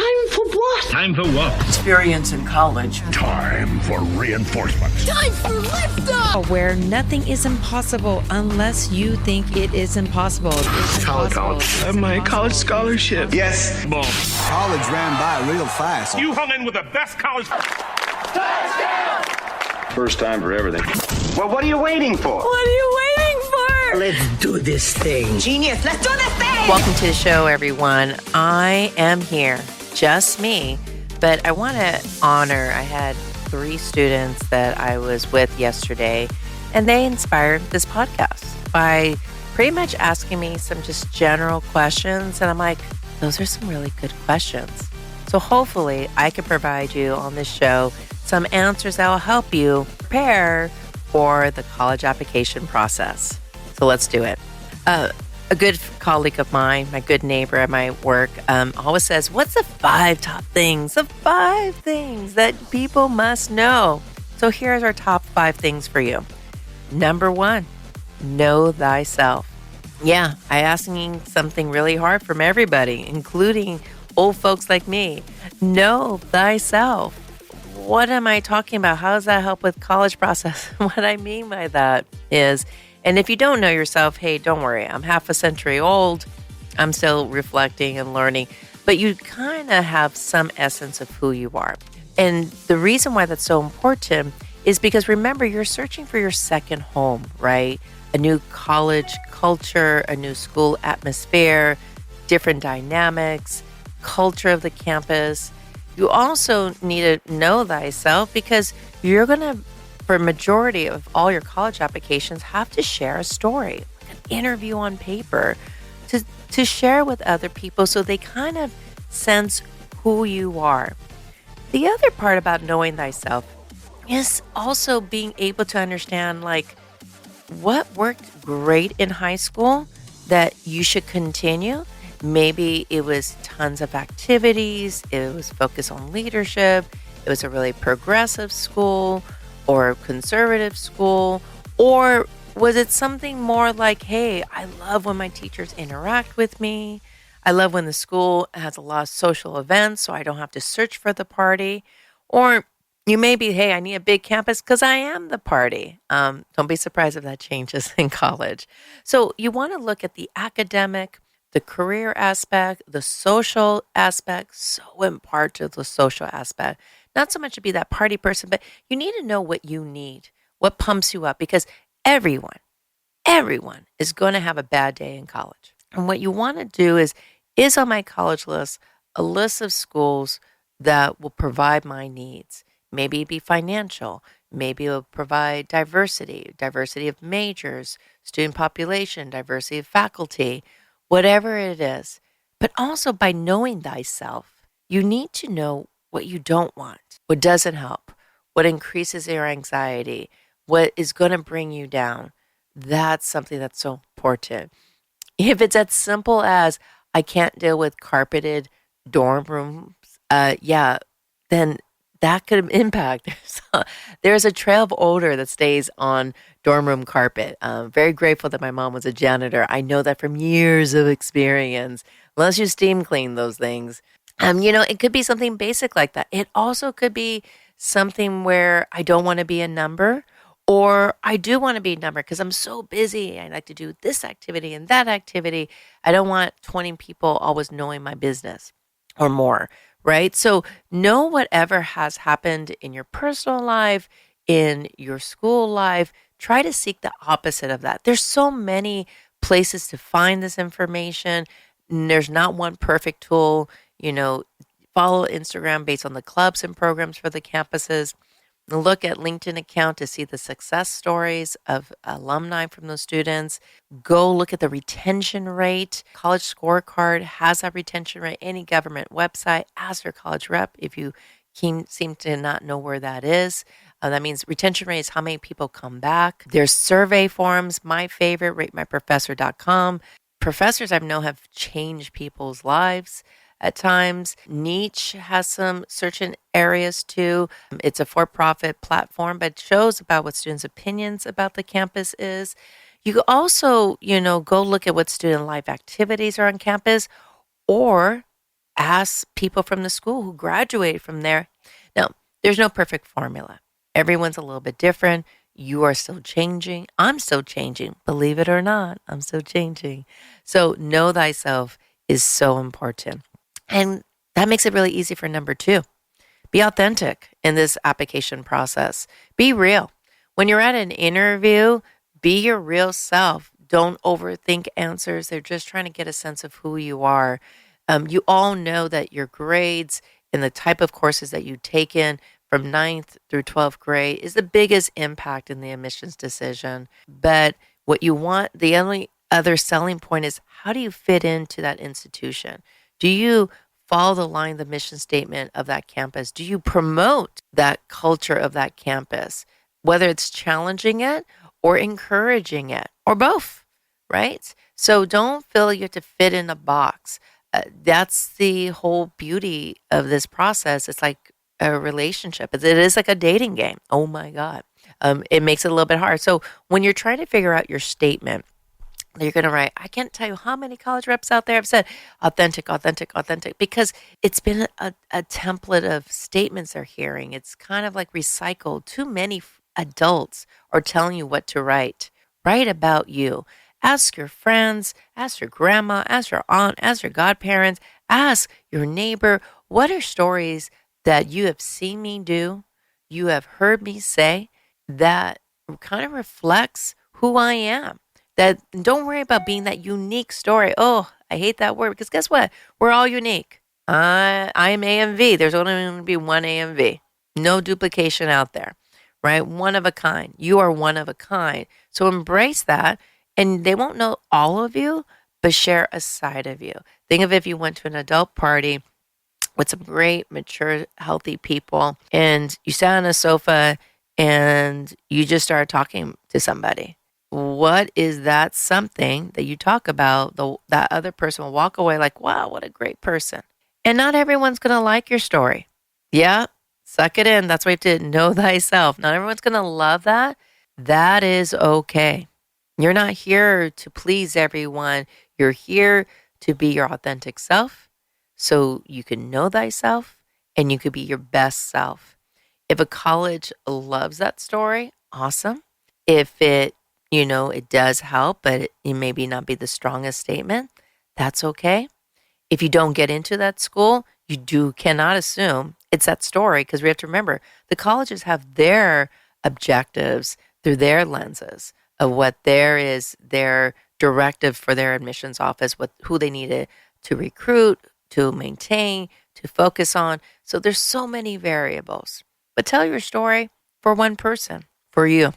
Time for what? Time for what? Experience in college. Time for reinforcement. Time for liftoff! Where nothing is impossible unless you think it is impossible. College. I have my college scholarship. Yes. Boom. College ran by real fast. You hung in with the best college. First time for everything. Well, what are you waiting for? What are you waiting for? Let's do this thing. Genius, let's do this thing! Welcome to the show, everyone. I am here, just me, but I want to honor, I had 3 students that I was with yesterday, and they inspired this podcast by pretty much asking me some just general questions, and I'm like, those are some really good questions. So hopefully I can provide you on this show some answers that will help you prepare for the college application process. So let's do it. A good colleague of mine, my good neighbor at my work, always says, what's the 5 top things? The 5 things that people must know. So here's our top 5 things for you. Number 1, know thyself. Yeah, I asking something really hard from everybody, including old folks like me. Know thyself. What am I talking about? How does that help with college process? What I mean by that is, and if you don't know yourself, hey, don't worry. I'm half a century old. I'm still reflecting and learning, but you kind of have some essence of who you are. And the reason why that's so important is because remember, you're searching for your second home, right? A new college culture, a new school atmosphere, different dynamics, culture of the campus. You also need to know thyself because you're going to, for a majority of all your college applications, have to share a story, like an interview on paper, to share with other people so they kind of sense who you are. The other part about knowing thyself is also being able to understand, like, what worked great in high school that you should continue. Maybe it was tons of activities, it was focused on leadership, it was a really progressive school or conservative school, or was it something more like, hey, I love when my teachers interact with me, I love when the school has a lot of social events so I don't have to search for the party, or you may be, hey, I need a big campus because I am the party. Don't be surprised if that changes in college. So you want to look at the academic, the career aspect, the social aspect, so important to the social aspect. Not so much to be that party person, but you need to know what you need, what pumps you up, because everyone is going to have a bad day in college. And what you want to do is on my college list, a list of schools that will provide my needs. Maybe it be financial. Maybe it'll provide diversity of majors, student population, diversity of faculty, whatever it is. But also by knowing thyself, you need to know what you don't want, what doesn't help, what increases your anxiety, what is going to bring you down. That's something that's so important. If it's as simple as, I can't deal with carpeted dorm rooms, then that could impact. There's a trail of odor that stays on dorm room carpet. Very grateful that my mom was a janitor. I know that from years of experience. Unless you steam clean those things. It could be something basic like that. It also could be something where I don't want to be a number, or I do want to be a number because I'm so busy. I like to do this activity and that activity. I don't want 20 people always knowing my business or more. Right? So know whatever has happened in your personal life, in your school life, try to seek the opposite of that. There's so many places to find this information. There's not one perfect tool. Follow Instagram based on the clubs and programs for the campuses. Look at LinkedIn account to see the success stories of alumni from those students. Go look at the retention rate. College Scorecard has that retention rate. Any government website, ask your college rep if you seem to not know where that is. That means retention rate is how many people come back. There's survey forms. My favorite, ratemyprofessor.com. Professors I know have changed people's lives at times. Niche has some certain areas too. It's a for-profit platform, but it shows about what students' opinions about the campus is. You also, go look at what student life activities are on campus, or ask people from the school who graduated from there. Now, there's no perfect formula. Everyone's a little bit different. You are still changing. I'm still changing. Believe it or not, I'm still changing. So know thyself is so important. And that makes it really easy for number 2. Be authentic in this application process. Be real. When you're at an interview, be your real self. Don't overthink answers. They're just trying to get a sense of who you are. You all know that your grades and the type of courses that you take in from 9th through 12th grade is the biggest impact in the admissions decision. But what you want, the only other selling point is, how do you fit into that institution? Do you follow the line, the mission statement of that campus? Do you promote that culture of that campus, whether it's challenging it or encouraging it or both, right? So don't feel you have to fit in a box. That's the whole beauty of this process. It's like a relationship. It is like a dating game. Oh my God. It makes it a little bit hard. So when you're trying to figure out your statement, you're going to write, I can't tell you how many college reps out there have said authentic, authentic, authentic, because it's been a template of statements they're hearing. It's kind of like recycled. Too many adults are telling you what to write. Write about you. Ask your friends, ask your grandma, ask your aunt, ask your godparents, ask your neighbor, what are stories that you have seen me do, you have heard me say, that kind of reflects who I am? That don't worry about being that unique story. Oh, I hate that word, because guess what? We're all unique. I'm AMV. There's only going to be one AMV. No duplication out there, right? One of a kind. You are one of a kind. So embrace that, and they won't know all of you, but share a side of you. Think of if you went to an adult party with some great, mature, healthy people, and you sat on a sofa and you just started talking to somebody. What is that something that you talk about? That other person will walk away like, wow, what a great person. And not everyone's going to like your story. Yeah, suck it in. That's why you have to know thyself. Not everyone's going to love that. That is okay. You're not here to please everyone. You're here to be your authentic self, so you can know thyself and you could be your best self. If a college loves that story, awesome. If it does help, but it maybe not be the strongest statement, that's okay. If you don't get into that school, cannot assume it's that story, because we have to remember the colleges have their objectives through their lenses of what their directive for their admissions office, who they need to recruit, to maintain, to focus on. So there's so many variables. But tell your story for one person, for you,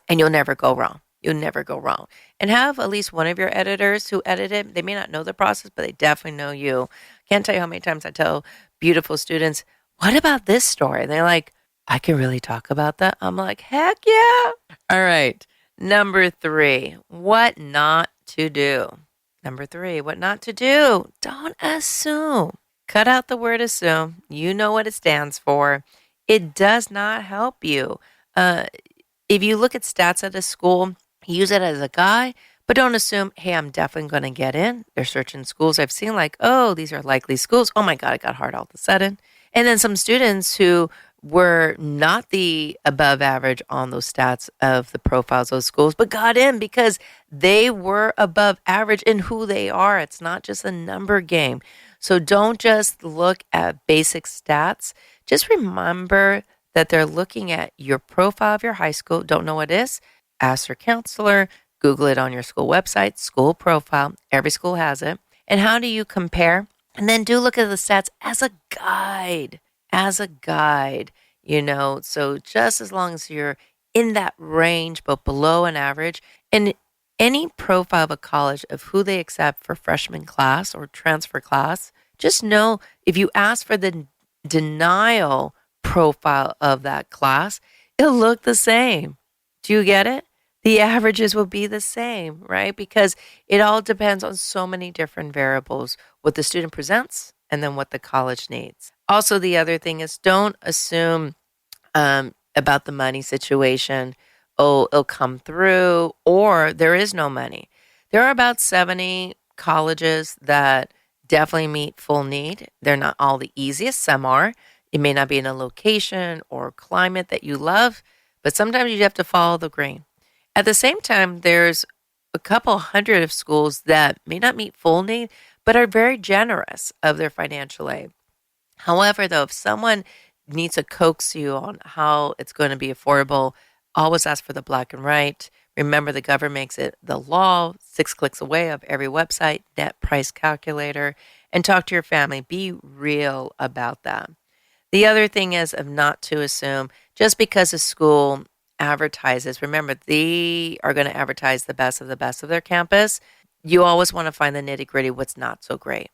and you'll never go wrong. You'll never go wrong. And have at least one of your editors who edit it. They may not know the process, but they definitely know you. Can't tell you how many times I tell beautiful students, what about this story? And they're like, I can really talk about that. I'm like, heck yeah. All right. Number 3, what not to do. Number 3, what not to do. Don't assume. Cut out the word assume. You know what it stands for. It does not help you. If you look at stats at a school, use it as a guide, but don't assume, hey, I'm definitely going to get in. There's certain schools I've seen like, oh, these are likely schools. Oh my God, it got hard all of a sudden. And then some students who were not the above average on those stats of the profiles of those schools, but got in because they were above average in who they are. It's not just a number game. So don't just look at basic stats. Just remember that they're looking at your profile of your high school. Don't know what it is? Ask your counselor. Google it on your school website, school profile. Every school has it. And how do you compare? And then do look at the stats as a guide. So just as long as you're in that range, but below an average, and any profile of a college of who they accept for freshman class or transfer class, just know if you ask for the denial profile of that class, it'll look the same. Do you get it? The averages will be the same, right? Because it all depends on so many different variables, what the student presents and then what the college needs. Also, the other thing is don't assume about the money situation. Oh, it'll come through, or there is no money. There are about 70 colleges that definitely meet full need. They're not all the easiest. Some are. It may not be in a location or climate that you love, but sometimes you have to follow the grain. At the same time, there's a couple hundred of schools that may not meet full need, but are very generous of their financial aid. However, though, if someone needs to coax you on how it's going to be affordable, always ask for the black and white. Remember, the government makes it the law, 6 clicks away of every website, net price calculator, and talk to your family. Be real about that. The other thing is of not to assume just because a school advertises, remember, they are going to advertise the best of their campus. You always want to find the nitty gritty, what's not so great.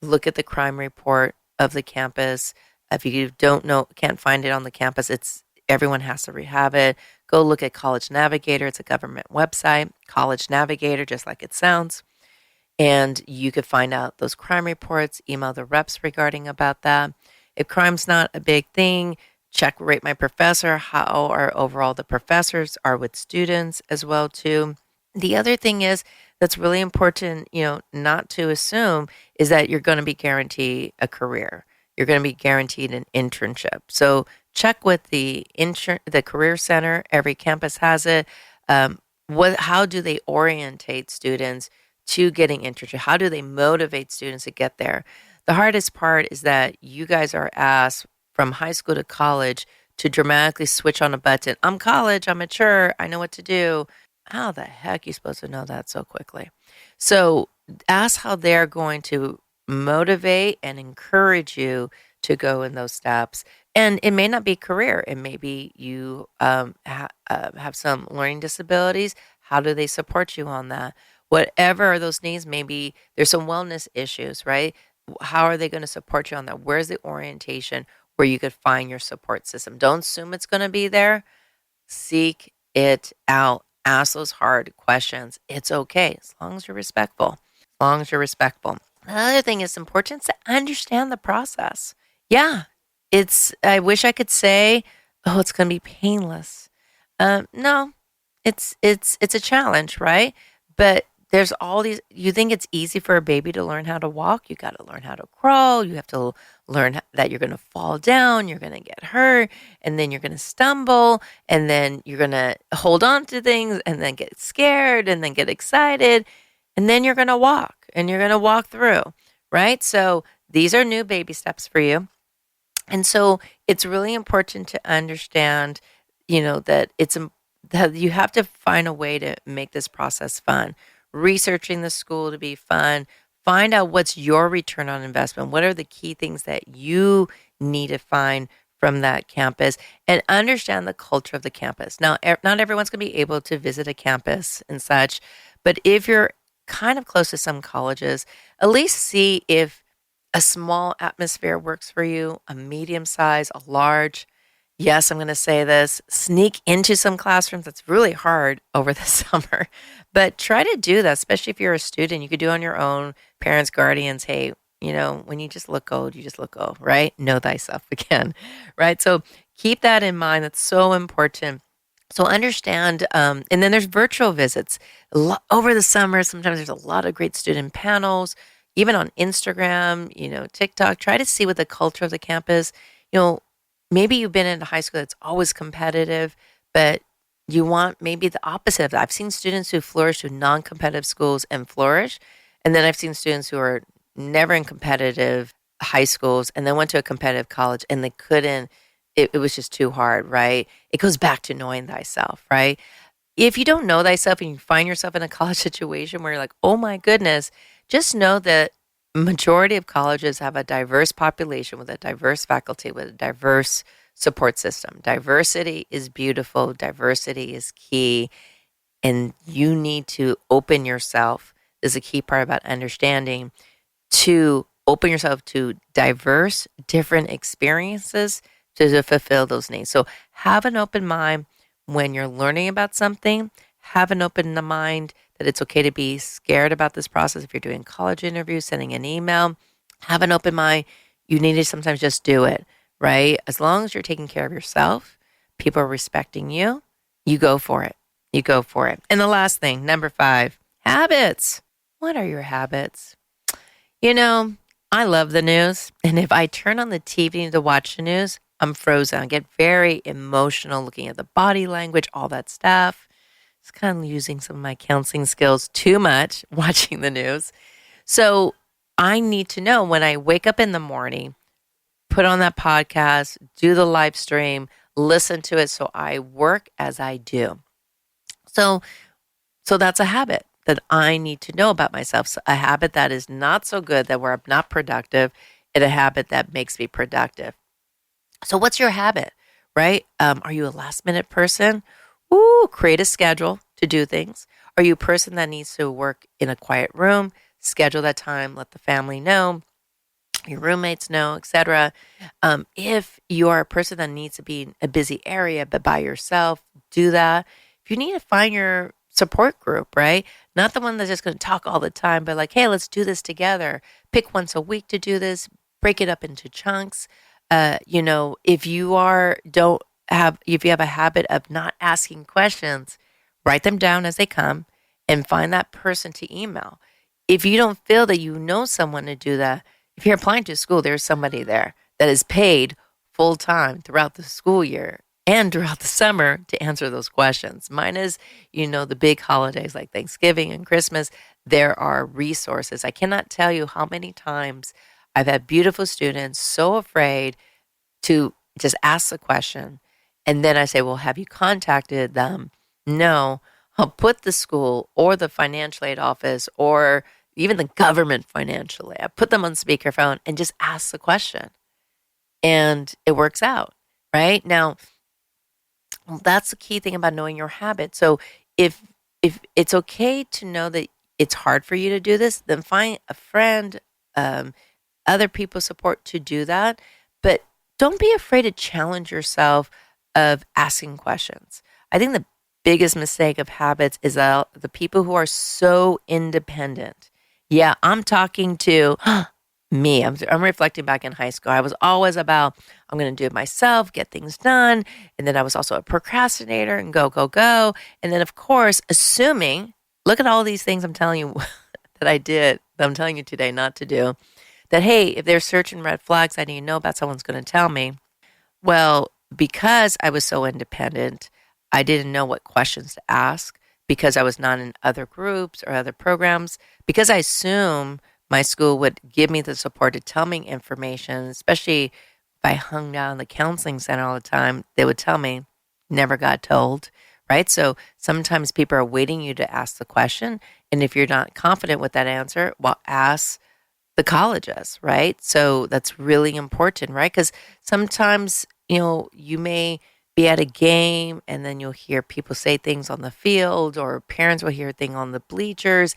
Look at the crime report of the campus. If you don't know, can't find it on the campus, everyone has to rehab it. Go look at College Navigator. It's a government website, College Navigator, just like it sounds. And you could find out those crime reports, email the reps regarding about that. If crime's not a big thing, check Rate My Professor, how are overall the professors are with students as well too. The other thing is that's really important, not to assume is that you're going to be guaranteed a career. You're going to be guaranteed an internship. So check with the career center. Every campus has it. How do they orientate students to getting internship? How do they motivate students to get there? The hardest part is that you guys are asked from high school to college to dramatically switch on a button. I'm college, I'm mature, I know what to do. How the heck are you supposed to know that so quickly? So ask how they're going to motivate and encourage you to go in those steps. And it may not be career. It may be you have some learning disabilities. How do they support you on that? Whatever are those needs, maybe there's some wellness issues, right? How are they going to support you on that? Where's the orientation where you could find your support system? Don't assume it's going to be there. Seek it out. Ask those hard questions. It's okay as long as you're respectful. As long as you're respectful. The other thing is important to understand the process. Yeah, I wish I could say, oh, it's going to be painless. No, it's a challenge, right? But there's all these, you think it's easy for a baby to learn how to walk. You got to learn how to crawl. You have to learn that you're going to fall down. You're going to get hurt. And then you're going to stumble. And then you're going to hold on to things and then get scared and then get excited. And then you're going to walk and you're going to walk through, right? So these are new baby steps for you. And so it's really important to understand, that that you have to find a way to make this process fun. Researching the school to be fun. Find out what's your return on investment. What are the key things that you need to find from that campus, and understand the culture of the campus. Now, not everyone's going to be able to visit a campus and such, but if you're kind of close to some colleges, at least see if a small atmosphere works for you, a medium size, a large. Yes, I'm going to say this, sneak into some classrooms. That's really hard over the summer, but try to do that, especially if you're a student. You could do it on your own, parents, guardians. Hey, when you just look old, you just look old, right? Know thyself again, right? So keep that in mind. That's so important. So understand, and then there's virtual visits. Over the summer, sometimes there's a lot of great student panels, even on Instagram, TikTok. Try to see what the culture of the campus, maybe you've been in a high school that's always competitive, but you want maybe the opposite of that. I've seen students who flourish to non-competitive schools and flourish. And then I've seen students who are never in competitive high schools and then went to a competitive college and they couldn't, it was just too hard, right? It goes back to knowing thyself, right? If you don't know thyself and you find yourself in a college situation where you're like, oh my goodness, just know that majority of colleges have a diverse population with a diverse faculty, with a diverse support system. Diversity is beautiful. Diversity is key. And you need to open yourself. This is a key part about understanding, to open yourself to diverse, different experiences to fulfill those needs. So have an open mind when you're learning about something. Have an open mind that it's okay to be scared about this process. If you're doing college interviews, sending an email, have an open mind. You need to sometimes just do it, right? As long as you're taking care of yourself, people are respecting you, you go for it. You go for it. And the last thing, number 5, habits. What are your habits? I love the news. And if I turn on the TV to watch the news, I'm frozen. I get very emotional looking at the body language, all that stuff. It's kind of using some of my counseling skills too much watching the news. So I need to know when I wake up in the morning, put on that podcast, do the live stream, listen to it. So I work as I do. So that's a habit that I need to know about myself. So a habit that is not so good, that where I'm not productive, and a habit that makes me productive. So what's your habit, right? Are you a last minute person? Create a schedule to do things. Are you a person that needs to work in a quiet room? Schedule that time, let the family know, your roommates know, etc. If you are a person that needs to be in a busy area but by yourself, do that. If you need to find your support group, right? Not the one that's just going to talk all the time, but like, hey, let's do this together. Pick once a week to do this. Break it up into chunks. If you have a habit of not asking questions, write them down as they come and find that person to email. If you don't feel that you know someone to do that, if you're applying to school, there's somebody there that is paid full time throughout the school year and throughout the summer to answer those questions. Mine is, the big holidays like Thanksgiving and Christmas, there are resources. I cannot tell you how many times I've had beautiful students so afraid to just ask the question. And then I say, well, have you contacted them? No. I'll put the school or the financial aid office or even the government financial aid. I put them on speakerphone and just ask the question. And it works out, right? Now, that's the key thing about knowing your habit. So if it's okay to know that it's hard for you to do this, then find a friend, other people support to do that. But don't be afraid to challenge yourself of asking questions. I think the biggest mistake of habits is that the people who are so independent. Yeah, I'm talking to me. I'm reflecting back in high school. I was always about, I'm going to do it myself, get things done. And then I was also a procrastinator and go. And then, of course, assuming, look at all these things I'm telling you that I did, that I'm telling you today not to do, that, hey, if there's certain red flags I need to know about, someone's going to tell me. Well, because I was so independent, I didn't know what questions to ask because I was not in other groups or other programs, because I assume my school would give me the support to tell me information, especially if I hung out in the counseling center all the time. They would tell me, never got told, right? So sometimes people are waiting you to ask the question. And if you're not confident with that answer, well, ask the colleges, right? So that's really important, right? Because sometimes, you may be at a game and then you'll hear people say things on the field, or parents will hear a thing on the bleachers.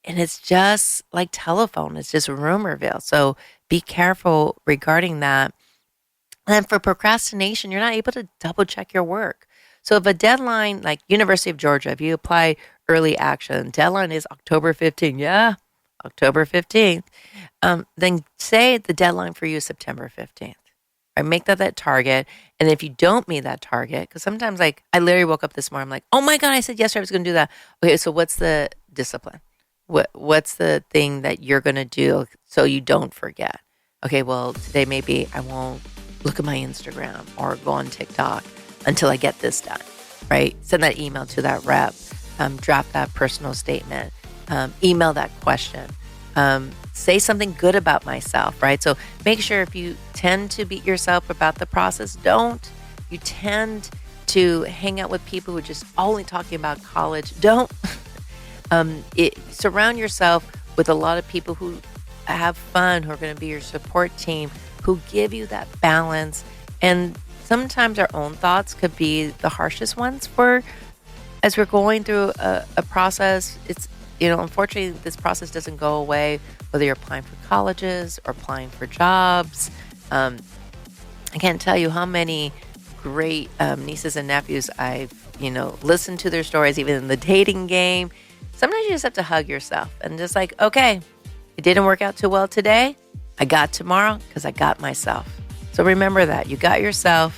And it's just like telephone. It's just rumorville. So be careful regarding that. And for procrastination, you're not able to double check your work. So if a deadline, like University of Georgia, if you apply early action, deadline is October 15th. Yeah, October 15th. Then say the deadline for you is September 15th. I make that target. And if you don't meet that target, because sometimes I literally woke up this morning, I'm like, oh my God, I said yesterday I was going to do that. Okay, so what's the discipline? What's the thing that you're going to do so you don't forget? Okay, well, today maybe I won't look at my Instagram or go on TikTok until I get this done, right? Send that email to that rep, draft that personal statement, email that question, say something good about myself, right? So make sure if you tend to beat yourself about the process, don't. You tend to hang out with people who are just only talking about college, don't. Surround yourself with a lot of people who have fun, who are going to be your support team, who give you that balance. And sometimes our own thoughts could be the harshest ones as we're going through a process. It's, unfortunately, this process doesn't go away, whether you're applying for colleges or applying for jobs. I can't tell you how many great nieces and nephews I've, listened to their stories, even in the dating game. Sometimes you just have to hug yourself and just like, okay, it didn't work out too well today. I got tomorrow because I got myself. So remember that. You got yourself.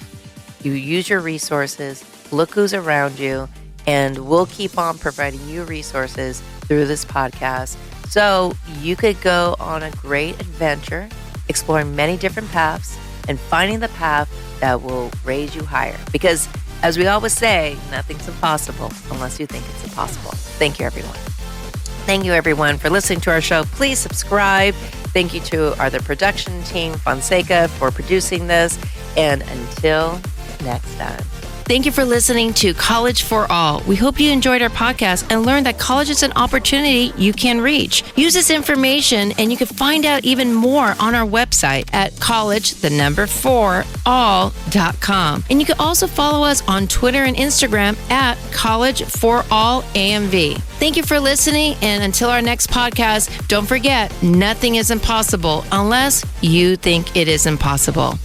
You use your resources. Look who's around you. And we'll keep on providing you resources through this podcast. So you could go on a great adventure, exploring many different paths and finding the path that will raise you higher. Because as we always say, nothing's impossible unless you think it's impossible. Thank you, everyone. Thank you, everyone, for listening to our show. Please subscribe. Thank you to the production team, Fonseca, for producing this. And until next time. Thank you for listening to College for All. We hope you enjoyed our podcast and learned that college is an opportunity you can reach. Use this information and you can find out even more on our website at college4all.com. And you can also follow us on Twitter and Instagram at college4allamv. Thank you for listening, and until our next podcast, don't forget, nothing is impossible unless you think it is impossible.